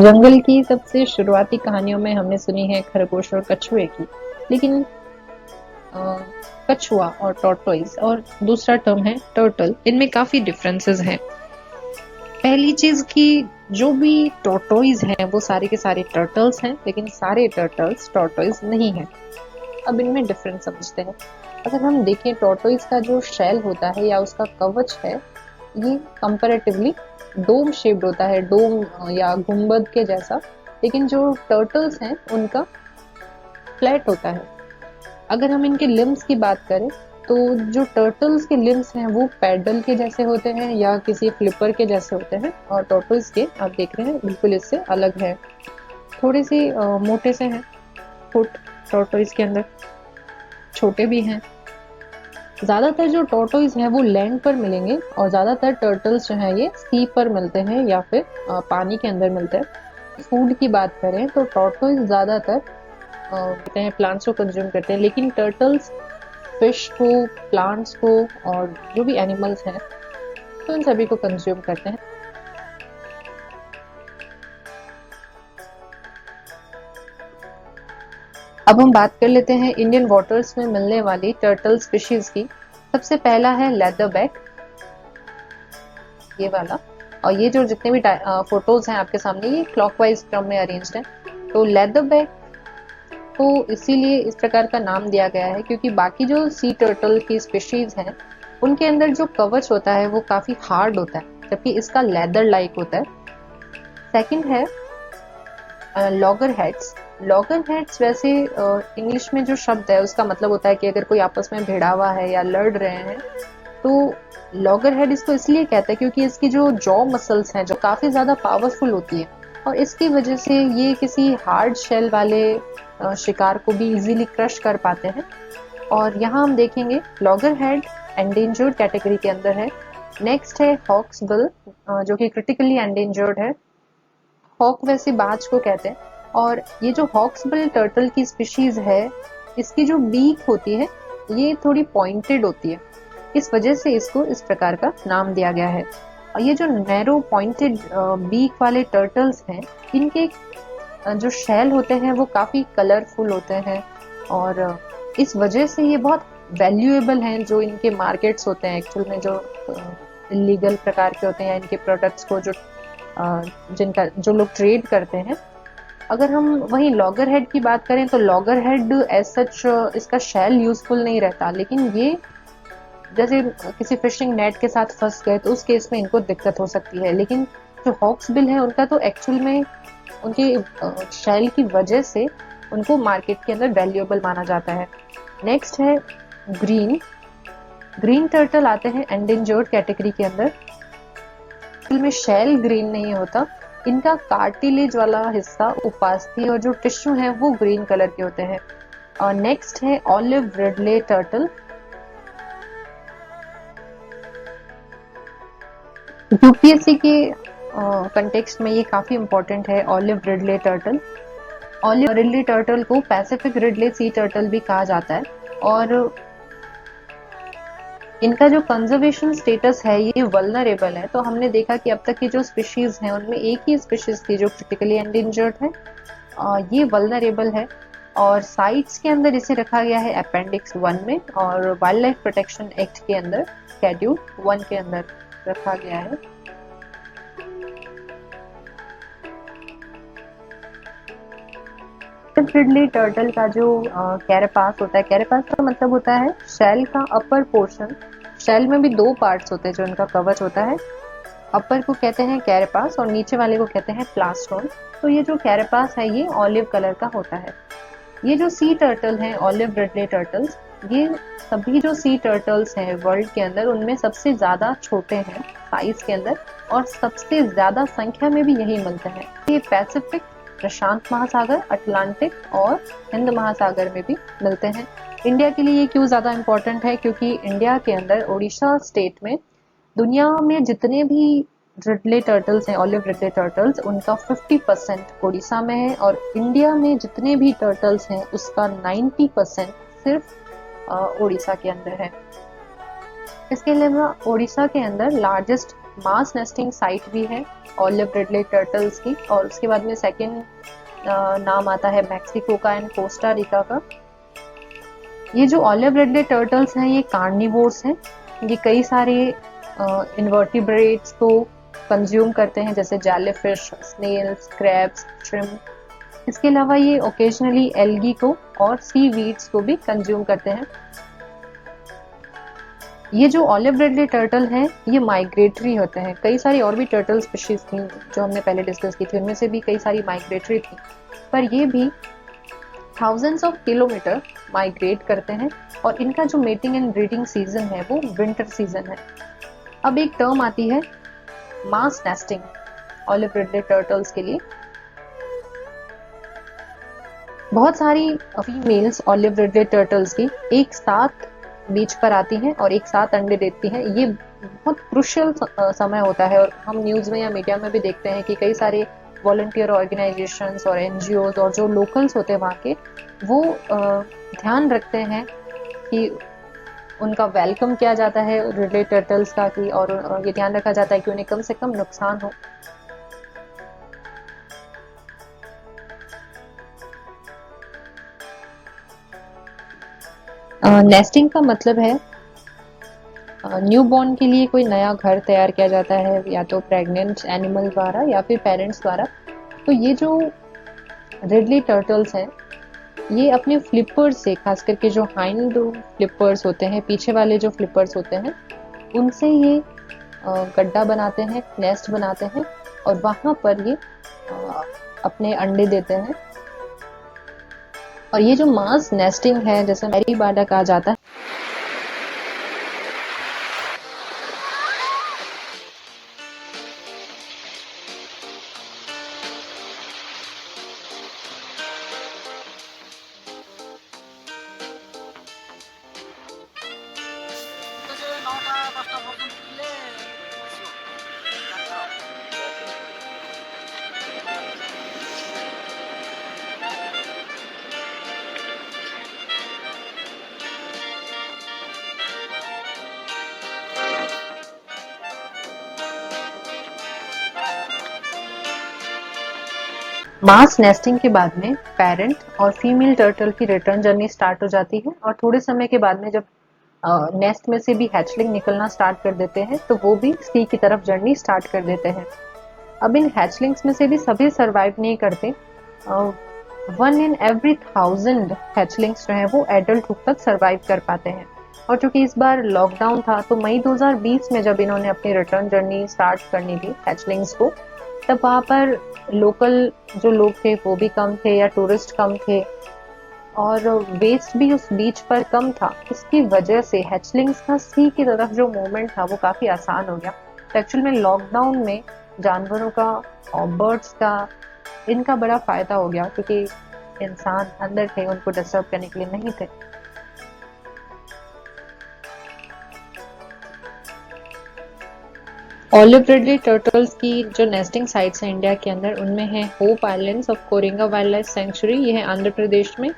जंगल की सबसे शुरुआती कहानियों में हमने सुनी है खरगोश और कछुए की, लेकिन अ, कछुआ और टॉर्टोइज और दूसरा टर्म है टर्टल, इनमें काफी डिफरेंसेस हैं। पहली चीज कि जो भी टॉर्टोइज हैं वो सारे के सारे टर्टल्स हैं, लेकिन सारे टर्टल्स टॉर्टोइज नहीं हैं। अब इनमें डिफरेंस समझते हैं। अगर हम देखें टॉर्टोइज का जो शेल होता है या उसका कवच है, ये कंपैरेटिवली डोम शेप्ड होता है, डोम या गुंबद के जैसा, लेकिन जो टर्टल्स हैं उनका फ्लैट होता है। अगर हम इनके लिम्स की बात करें तो जो टर्टल्स के लिम्स हैं वो पैडल के जैसे होते हैं या किसी फ्लिपर के जैसे होते हैं, और टॉर्टोइज के आप देख रहे हैं बिल्कुल इससे अलग है, थोड़े से मोटे से हैं। फुट टॉर्टोइज के अंदर छोटे भी हैं। ज्यादातर जो टॉर्टोइज हैं वो लैंड पर मिलेंगे और ज्यादातर टर्टल्स जो हैं ये सी पर मिलते हैं या फिर पानी के अंदर मिलते हैं। फूड की बात करें तो टॉर्टोइज ज्यादातर कहते हैं प्लांट्स को कंज्यूम करते हैं, लेकिन टर्टल्स फिश को, प्लांट्स को और जो भी एनिमल्स हैं तो इन सभी को कंज्यूम करते हैं। अब हम बात कर लेते हैं इंडियन वाटर्स में मिलने वाली टर्टल स्पीशीज की। सबसे पहला है लेदरबैक, ये वाला, और ये जो जितने भी फोटोज हैं आपके सामने ये क्लॉकवाइज क्रम में अरेंज्ड है। तो लेदरबैक को इसीलिए इस प्रकार का नाम दिया गया है क्योंकि बाकी जो सी टर्टल की स्पीशीज हैं उनके अंदर जो कवच होता है वो काफी हार्ड होता है, जबकि इसका लेदर लाइक होता है। सेकंड है लॉगर हेड्स। लॉगर हेड्स वैसे इंग्लिश में जो शब्द है उसका मतलब होता है कि अगर कोई आपस में भिड़ा हुआ है या लड़ रहे हैं तो लॉगर हेड इसको इसलिए कहते हैं क्योंकि इसकी जो जॉ मसल्स हैं जो काफी ज्यादा पावरफुल होती है, और इसकी वजह से ये किसी हार्ड शेल वाले शिकार को भी इजीली क्रश कर पाते हैं। और यहाँ हम देखेंगे लॉगर हेड एंडेंजर्ड कैटेगरी के अंदर है। नेक्स्ट है हॉक्सबिल, जो कि क्रिटिकली एंडेंजर्ड है। हॉक वैसे बाज को कहते हैं, और ये जो हॉक्सबिल टर्टल की स्पीशीज है इसकी जो बीक होती है ये थोड़ी पॉइंटेड होती है, इस वजह से इसको इस प्रकार का नाम दिया गया है। और ये जो नैरो पॉइंटेड बीक वाले टर्टल्स हैं इनके जो शेल होते हैं वो काफी कलरफुल होते हैं, और इस वजह से ये बहुत वैल्यूएबल हैं। जो इनके मार्केट्स होते हैं एक्चुअल में जो इलीगल प्रकार के होते हैं, इनके प्रोडक्ट्स को जो जिनका जो लोग ट्रेड करते हैं। अगर हम वही लॉगर हेड की बात करें तो लॉगर हेड एज सच इसका शेल यूजफुल नहीं रहता, लेकिन ये जैसे किसी फिशिंग नेट के साथ फंस गए तो उस केस में इनको दिक्कत हो सकती है। लेकिन जो हॉक्सबिल है उनका तो एक्चुअल में उनके शेल की वजह से उनको मार्केट के अंदर वैल्यूएबल माना जाता है। नेक्स्ट है ग्रीन। ग्रीन टर्टल आते हैं एंडेंजर्ड कैटेगरी के अंदर। में शेल ग्रीन नहीं होता, इनका कार्टिलेज वाला हिस्सा, उपास्थि और जो टिश्यू है वो ग्रीन कलर के होते हैं। और नेक्स्ट है ऑलिव रिडले टर्टल। यूपीएससी के कंटेक्स्ट में ये काफी इंपॉर्टेंट है olive ridley turtle. Olive ridley turtle को पैसिफिक रिडले सी टर्टल भी कहा जाता है, और इनका जो कंजर्वेशन स्टेटस है ये वल्नरेबल है। तो हमने देखा कि अब तक की जो स्पीशीज हैं उनमें एक ही स्पीशीज थी जो क्रिटिकली एंडेंजर्ड है, ये वल्नरेबल है। और साइट्स के अंदर इसे रखा गया है अपेंडिक्स 1 में, और वाइल्ड लाइफ प्रोटेक्शन एक्ट के अंदर शेड्यूल 1 के अंदर रखा गया है। रिडले टर्टल का जो कैरेपास होता है, कैरेपास का मतलब होता है शेल का अपर पोर्शन। शेल में भी दो पार्ट्स होते हैं जो इनका कवच होता है। अपर को कहते हैं कैरेपास और नीचे वाले को कहते हैं प्लास्टोन। तो ये जो कैरेपास है ये ऑलिव कलर का होता है। ये जो सी टर्टल हैं ऑलिव रिडले टर्टल्स, ये सभी जो सी टर्टल्स हैं वर्ल्ड के अंदर उनमें सबसे ज्यादा छोटे हैं साइज के अंदर, और सबसे ज्यादा संख्या में भी यही मिलते हैं। ये पैसिफिक, प्रशांत महासागर, अटलांटिक और हिंद महासागर में भी मिलते हैं। इंडिया के लिए ये क्यों ज्यादा इंपॉर्टेंट है, क्योंकि इंडिया के अंदर उड़ीसा स्टेट में दुनिया में जितने भी रिडले टर्टल्स हैं, ऑलिव रिडले टर्टल्स, उनका 50% उड़ीसा में है, और इंडिया में जितने भी टर्टल्स हैं उसका 90% सिर्फ उड़ीसा के अंदर है। इसके अलावा उड़ीसा के अंदर लार्जेस्ट मास नेस्टिंग साइट भी है ऑलिव रिडले टर्टल्स की, और उसके बाद में सेकेंड नाम आता है मैक्सिको का एंड कोस्टा रिका का। ये जो ऑलिव रिडले टर्टल्स हैं ये कार्निवोर्स हैं, ये कई सारे इन्वर्टिब्रेट्स को कंज्यूम करते हैं जैसे जेलीफिश, स्नेल्स, क्रैब्स, श्रिम्प। इसके अलावा ये ओकेजनली एल्गी को और सी वीड्स को भी कंज्यूम करते हैं। ये जो ऑलिव रिडले टर्टल हैं ये माइग्रेटरी होते हैं। कई सारी और भी टर्टल स्पीशीज थी जो हमने पहले डिस्कस की थी, उनमें से भी कई सारी माइग्रेटरी थी, पर ये भी थाउजेंड्स ऑफ किलोमीटर माइग्रेट करते हैं, और इनका जो मेटिंग एंड ब्रीडिंग सीजन है वो विंटर सीजन है। अब एक टर्म आती है मास नेस्टिंग ऑलिव रिडले टर्टल्स के लिए। बहुत सारी फीमेल्स ऑलिव रिडले टर्टल्स की एक साथ बीच पर आती हैं और एक साथ अंडे देती हैं। ये बहुत क्रुशियल समय होता है, और हम न्यूज में या मीडिया में भी देखते हैं कि कई सारे वॉलंटियर ऑर्गेनाइजेशंस और एनजीओज और जो लोकल्स होते हैं वहाँ के, वो ध्यान रखते हैं कि उनका वेलकम किया जाता है रिडले टर्टल्स का, कि और ये ध्यान रखा जाता है कि उन्हें कम से कम नुकसान हो। नेस्टिंग का मतलब है न्यूबॉर्न के लिए कोई नया घर तैयार किया जाता है, या तो प्रेग्नेंट एनिमल द्वारा या फिर पेरेंट्स द्वारा। तो ये जो रिडले टर्टल्स हैं ये अपने फ्लिपर्स से, खास करके जो हाइंड फ्लिपर्स होते हैं, पीछे वाले जो फ्लिपर्स होते हैं, उनसे ये गड्ढा बनाते हैं, नेस्ट बनाते हैं, और वहां पर ये अपने अंडे देते हैं। और ये जो मास नेस्टिंग है, जैसे मैरी बाडा कहा जाता है, मास नेस्टिंग के बाद में पेरेंट और फीमेल टर्टल की रिटर्न जर्नी स्टार्ट हो जाती है, और थोड़े समय के बाद में जब नेस्ट में से भी हैचलिंग निकलना स्टार्ट कर देते हैं तो वो भी सी की तरफ जर्नी स्टार्ट कर देते हैं। अब इन हैचलिंग्स में से भी सभी सरवाइव नहीं करते। 1 in every 1000 हैचलिंग्स जो है वो एडल्टहुड तक सरवाइव कर पाते हैं। और चूंकि इस बार लॉकडाउन था तो मई 2020 में जब इन्होंने अपनी रिटर्न जर्नी स्टार्ट करनी थी हैचलिंग्स को, तब वहां पर लोकल जो लोग थे वो भी कम थे या टूरिस्ट कम थे, और वेस्ट भी उस बीच पर कम था। इसकी वजह से हैचलिंग्स का सी की तरफ जो मूवमेंट था वो काफी आसान हो गया। तो एक्चुअल में लॉकडाउन में जानवरों का और बर्ड्स का, इनका बड़ा फायदा हो गया, क्योंकि इंसान अंदर थे, उनको डिस्टर्ब करने के लिए नहीं थे। ऑलिव रिडले टर्टल्स की जो नेस्टिंग साइट्स हैं इंडिया के अंदर, उनमें है hope islands of Coringa wild life sanctuary, ये है आंध्र प्रदेश में।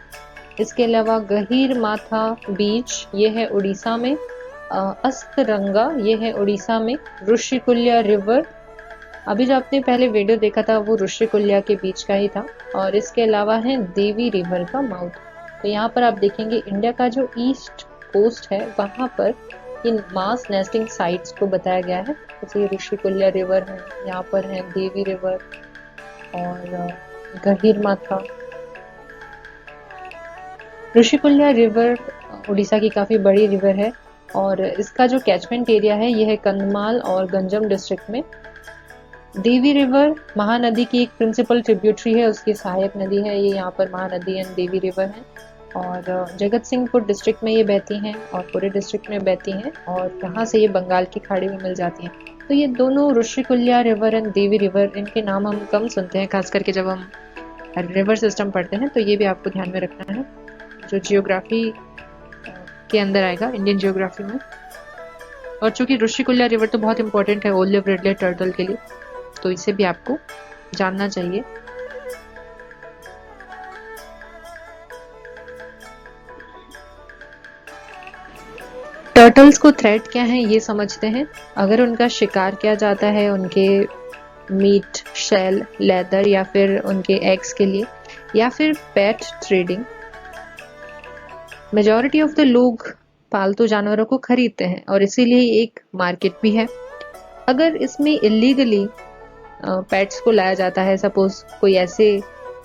इसके अलावा गहीर माथा बीच, ये है उड़ीसा में। अस्तरंगा, ये है उड़ीसा में। ऋषिकुल्या रिवर, अभी जो आपने पहले वीडियो देखा था वो ऋषिकुल्या के बीच का ही था। और इसके अलावा है देवी रिवर का माउथ। तो यहाँ पर आप देखेंगे इंडिया का जो ईस्ट कोस्ट है वहां पर इन मास नेस्टिंग साइट्स को बताया गया है। जैसे ये ऋषिकुल्या रिवर है, यहाँ पर है देवी रिवर और गहीर माथा। ऋषिकुल्या रिवर उड़ीसा की काफी बड़ी रिवर है, और इसका जो कैचमेंट एरिया है ये है कंधमाल और गंजम डिस्ट्रिक्ट में। देवी रिवर महानदी की एक प्रिंसिपल ट्रिब्यूटरी है, उसकी सहायक नदी है ये, यहाँ पर महानदी एंड देवी रिवर है। और जगत सिंहपुर डिस्ट्रिक्ट में ये बहती हैं और पूरे डिस्ट्रिक्ट में बहती हैं, और यहाँ से ये बंगाल की खाड़ी में मिल जाती हैं। तो ये दोनों Rushikulya river and Devi river, इनके नाम हम कम सुनते हैं, खास करके जब हम रिवर सिस्टम पढ़ते हैं, तो ये भी आपको ध्यान में रखना है जो जियोग्राफी के अंदर आएगा, इंडियन जियोग्राफी में। और चूंकि ऋषिकुल्या रिवर तो बहुत इंपॉर्टेंट है ओलिव रिडले टर्टल के लिए, तो इसे भी आपको जानना चाहिए। टर्टल्स को थ्रेट क्या है ये समझते हैं। अगर उनका शिकार किया जाता है उनके मीट, शेल, लेदर या फिर उनके एग्स के लिए, या फिर पेट ट्रेडिंग, मेजॉरिटी ऑफ द लोग पालतू जानवरों को खरीदते हैं और इसीलिए एक मार्केट भी है। अगर इसमें इलीगली पेट्स को लाया जाता है, सपोज कोई ऐसे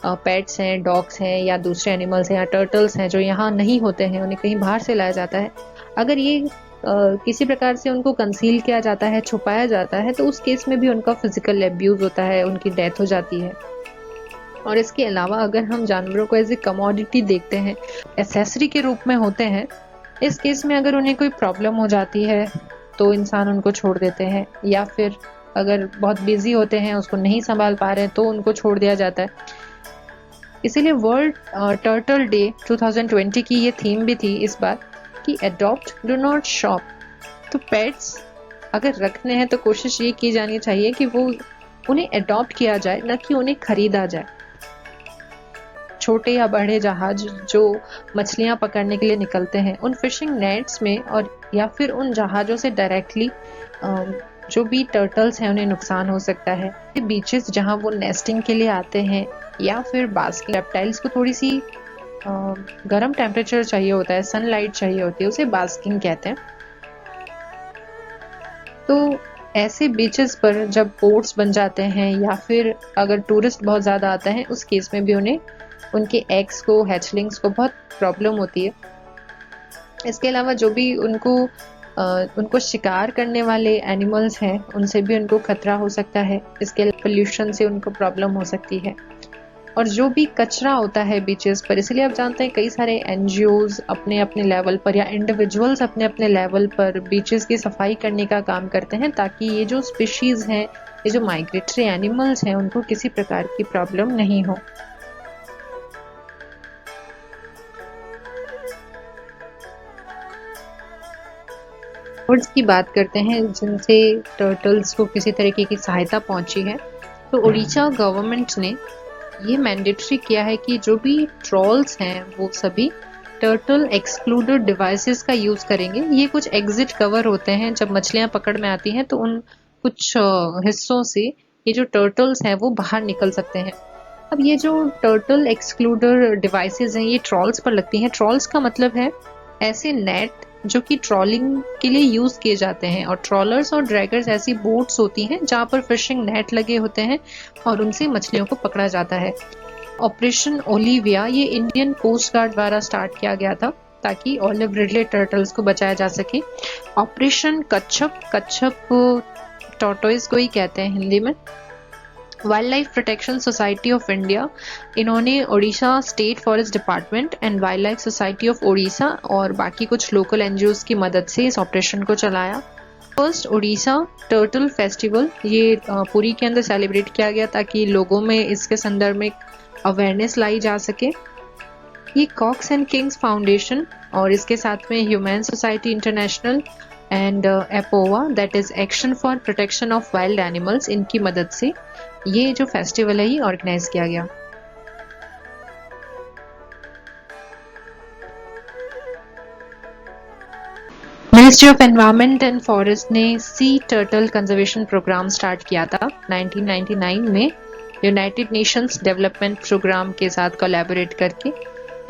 पेट्स हैं, डॉग्स हैं या दूसरे एनिमल्स हैं या टर्टल्स हैं जो यहाँ नहीं होते हैं, उन्हें कहीं बाहर से लाया जाता है, अगर ये किसी प्रकार से उनको कंसील किया जाता है, छुपाया जाता है, तो उस केस में भी उनका फिजिकल एब्यूज होता है, उनकी डेथ हो जाती है। और इसके अलावा अगर हम जानवरों को एज ए कमोडिटी देखते हैं, एसेसरी के रूप में होते हैं, इस केस में अगर उन्हें कोई प्रॉब्लम हो जाती है तो इंसान उनको छोड़ देते हैं, या फिर अगर बहुत बिजी होते हैं, उसको नहीं संभाल पा रहे हैं, तो उनको छोड़ दिया जाता है। इसीलिए वर्ल्ड टर्टल डे 2020 की ये थीम भी थी इस बार कि अडॉप्ट डू नॉट शॉप। तो पेट्स अगर रखने हैं तो कोशिश ये की जानी चाहिए कि वो उन्हें अडॉप्ट किया जाए, न कि उन्हें खरीदा जाए। छोटे या बड़े जहाज जो मछलियां पकड़ने के लिए निकलते हैं, उन फिशिंग नेट्स में और या फिर उन जहाजों से डायरेक्टली जो भी टर्टल्स हैं उन्हें नुकसान हो सकता है। बीचेस जहां वो नेस्टिंग के लिए आते हैं या फिर बास्किंग, रेप्टाइल्स को थोड़ी सी गर्म टेम्परेचर चाहिए होता है, सनलाइट चाहिए होती है, उसे बास्किंग कहते हैं। तो ऐसे बीचेस पर जब बोट्स बन जाते हैं या फिर अगर टूरिस्ट बहुत ज़्यादा आते हैं, उस केस में भी उन्हें उनके एग्स को, हैचलिंग्स को बहुत प्रॉब्लम होती है। इसके अलावा जो भी उनको शिकार करने वाले एनिमल्स हैं, उनसे भी उनको खतरा हो सकता है। इसके पोल्यूशन से उनको प्रॉब्लम हो सकती है। और जो भी कचरा होता है बीचेस पर, इसलिए आप जानते हैं कई सारे एनजीओज अपने अपने लेवल पर या इंडिविजुअल्स अपने अपने लेवल पर बीचेस की सफाई करने का काम करते हैं, ताकि ये जो स्पीशीज हैं, ये जो माइग्रेटरी एनिमल्स हैं, उनको किसी प्रकार की प्रॉब्लम नहीं हो। बर्ड्स की बात करते हैं जिनसे टर्टल्स को किसी तरीके की सहायता पहुंची है। तो उड़ीसा गवर्नमेंट ने ये मैंडेटरी किया है कि जो भी ट्रॉल्स हैं वो सभी टर्टल एक्सक्लूडेड डिवाइसेस का यूज करेंगे। ये कुछ एग्जिट कवर होते हैं, जब मछलियां पकड़ में आती हैं तो उन कुछ हिस्सों से ये जो टर्टल्स हैं वो बाहर निकल सकते हैं। अब ये जो टर्टल एक्सक्लूडर डिवाइसेस हैं, ये ट्रॉल्स पर लगती हैं। ट्रॉल्स का मतलब है ऐसे नेट जो कि ट्रॉलिंग के लिए यूज किए जाते हैं, और ट्रॉलर्स और ड्रैगर्स ऐसी बोट्स होती हैं जहां पर फिशिंग नेट लगे होते हैं और उनसे मछलियों को पकड़ा जाता है। ऑपरेशन ओलिविया ये इंडियन कोस्ट गार्ड द्वारा स्टार्ट किया गया था ताकि ऑलिव रिडले टर्टल्स को बचाया जा सके। ऑपरेशन कच्छप, कच्छप टॉर्टोइस को ही कहते हैं हिंदी में। Wild life protection society of India, इन्होंने Odisha state forest department and wild life society of Odisha और बाकी कुछ लोकल एनजीओज की मदद से इस ऑपरेशन को चलाया। फर्स्ट ओडिशा टर्टल फेस्टिवल ये पुरी के अंदर सेलिब्रेट किया गया ताकि लोगों में इसके संदर्भ में अवेयरनेस लाई जा सके। ये कॉक्स एंड किंग्स फाउंडेशन और इसके साथ में ह्यूमैन सोसाइटी इंटरनेशनल एंड एपोवा, that is action for protection of wild animals, इनकी मदद से ये जो फेस्टिवल है ये ऑर्गेनाइज किया गया। Ministry of environment and forest ने sea turtle conservation programme start किया था 1999 में यूनाइटेड नेशंस डेवलपमेंट प्रोग्राम के साथ कोलैबोरेट करके।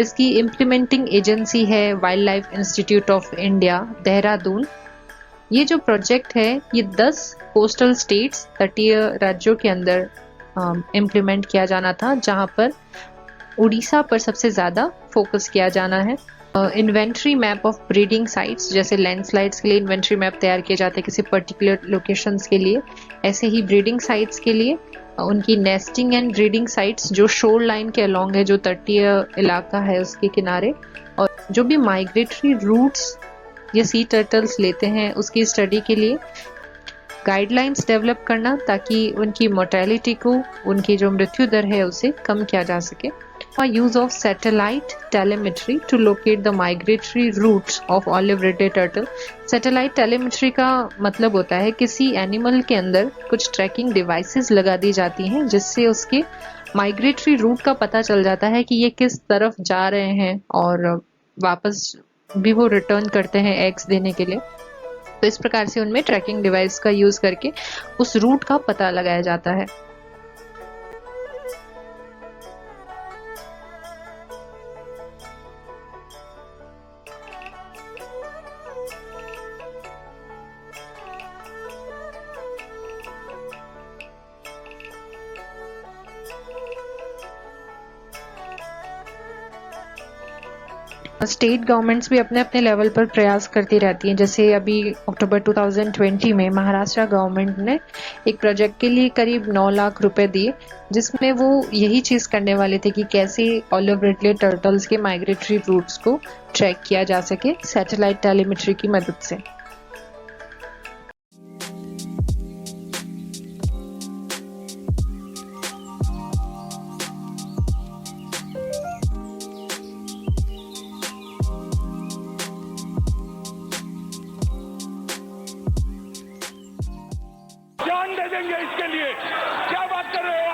इसकी इम्प्लीमेंटिंग एजेंसी है wild life institute of India, Dehradun. ये जो प्रोजेक्ट है ये 10 कोस्टल स्टेट्स, तटीय राज्यों के अंदर इम्प्लीमेंट किया जाना था, जहां पर उड़ीसा पर सबसे ज्यादा फोकस किया जाना है। Inventory map of breeding sites, जैसे लैंडस्लाइड्स के लिए इन्वेंट्री मैप तैयार किए जाते हैं किसी पर्टिकुलर लोकेशंस के लिए, ऐसे ही ब्रीडिंग साइट्स के लिए उनकी नेस्टिंग एंड ब्रीडिंग साइट्स जो शोर लाइन के अलोंग है, जो तटीय इलाका है उसके किनारे, और जो भी माइग्रेटरी रूट्स ये सी टर्टल्स लेते हैं उसकी स्टडी के लिए गाइडलाइंस डेवलप करना, ताकि उनकी मोर्टेलिटी को, उनकी जो मृत्यु दर है उसे कम किया जा सके। Use of satellite telemetry to locate the migratory routes of olive ridley turtle. Satellite telemetry का मतलब होता है किसी एनिमल के अंदर कुछ ट्रैकिंग डिवाइसेस लगा दी जाती हैं जिससे उसके माइग्रेटरी रूट का पता चल जाता है कि ये किस तरफ जा रहे हैं और वापस भी वो रिटर्न करते हैं एग्स देने के लिए। तो इस प्रकार से उनमें ट्रैकिंग डिवाइस का यूज करके उस रूट का पता लगाया जाता है। स्टेट गवर्नमेंट्स भी अपने अपने लेवल पर प्रयास करती रहती हैं। जैसे अभी अक्टूबर 2020 में महाराष्ट्र गवर्नमेंट ने एक प्रोजेक्ट के लिए करीब 9 लाख रुपए दिए, जिसमें वो यही चीज करने वाले थे कि कैसे ऑलिव रिडले टर्टल्स के माइग्रेटरी रूट्स को ट्रैक किया जा सके सैटेलाइट टेलीमेट्री की मदद से। जान दे देंगे इसके लिए। क्या बात कर रहे हो